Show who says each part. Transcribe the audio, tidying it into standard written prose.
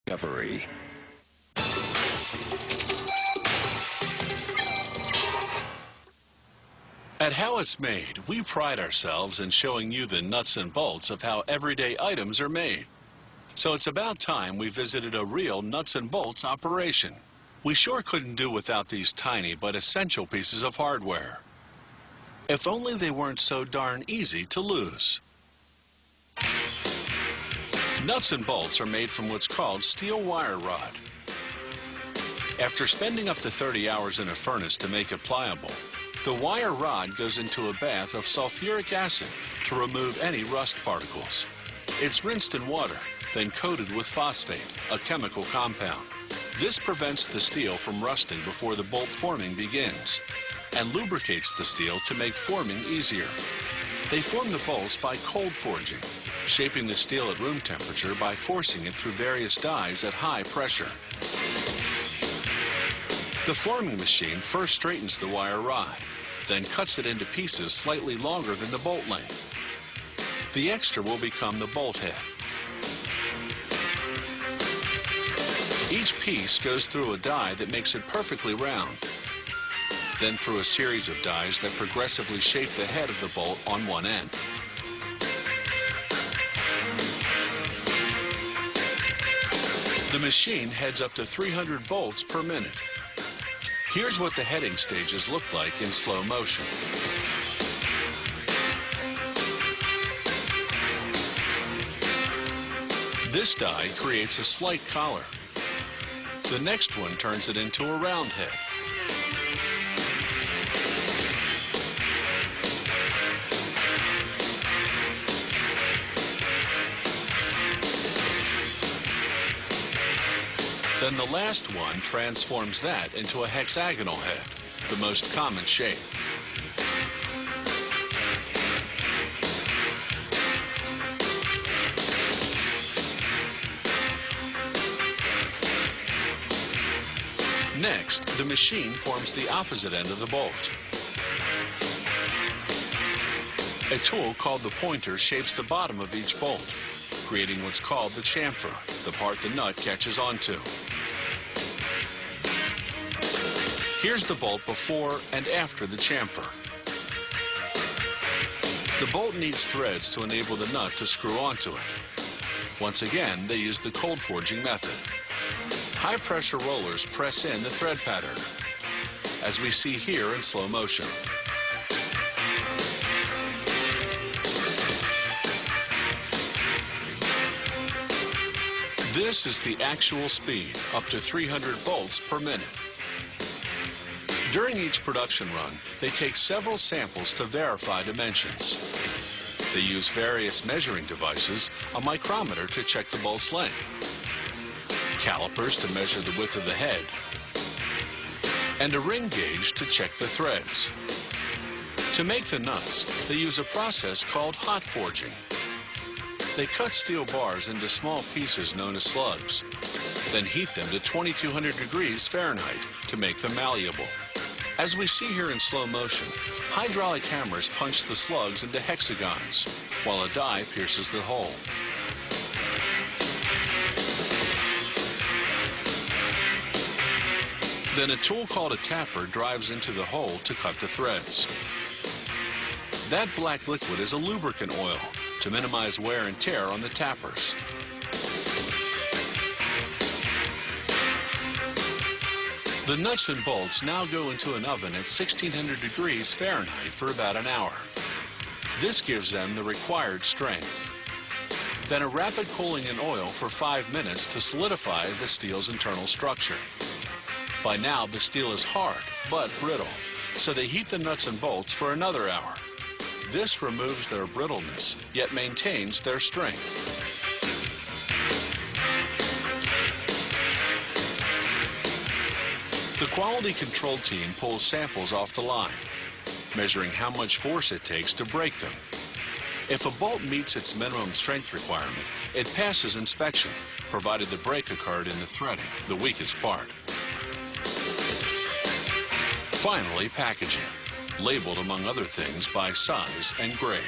Speaker 1: Discovery.
Speaker 2: At How It's Made, we pride ourselves in showing you the nuts and bolts of how everyday items are made. So it's about time we visited a real nuts and bolts operation. We sure couldn't do without these tiny but essential pieces of hardware. If only they weren't so darn easy to lose. Nuts and bolts are made from what's called steel wire rod. After spending up to 30 hours in a furnace to make it pliable, the wire rod goes into a bath of sulfuric acid to remove any rust particles. It's rinsed in water, then coated with phosphate, a chemical compound. This prevents the steel from rusting before the bolt forming begins and lubricates the steel to make forming easier. They form the bolts by cold forging, shaping the steel at room temperature by forcing it through various dies at high pressure. The forming machine first straightens the wire rod, then cuts it into pieces slightly longer than the bolt length. The extra will become the bolt head. Each piece goes through a die that makes it perfectly round, then through a series of dies that progressively shape the head of the bolt on one end. The machine heads up to 300 bolts per minute. Here's what the heading stages look like in slow motion. This die creates a slight collar. The next one turns it into a round head. Then the last one transforms that into a hexagonal head, the most common shape. Next, the machine forms the opposite end of the bolt. A tool called the pointer shapes the bottom of each bolt, creating what's called the chamfer, the part the nut catches onto. Here's the bolt before and after the chamfer. The bolt needs threads to enable the nut to screw onto it. Once again, they use the cold forging method. High-pressure rollers press in the thread pattern, as we see here in slow motion. This is the actual speed, up to 300 bolts per minute. During each production run, they take several samples to verify dimensions. They use various measuring devices, a micrometer to check the bolt's length, calipers to measure the width of the head, and a ring gauge to check the threads. To make the nuts, they use a process called hot forging. They cut steel bars into small pieces known as slugs, then heat them to 2200 degrees Fahrenheit to make them malleable. As we see here in slow motion, hydraulic hammers punch the slugs into hexagons, while a die pierces the hole. Then a tool called a tapper drives into the hole to cut the threads. That black liquid is a lubricant oil to minimize wear and tear on the tappers. The nuts and bolts now go into an oven at 1600 degrees Fahrenheit for about an hour. This gives them the required strength. Then a rapid cooling in oil for 5 minutes to solidify the steel's internal structure. By now, the steel is hard but brittle, so they heat the nuts and bolts for another hour. This removes their brittleness, yet maintains their strength. The quality control team pulls samples off the line, measuring how much force it takes to break them. If a bolt meets its minimum strength requirement, it passes inspection, provided the break occurred in the threading, the weakest part. Finally, packaging, labeled among other things by size and grade.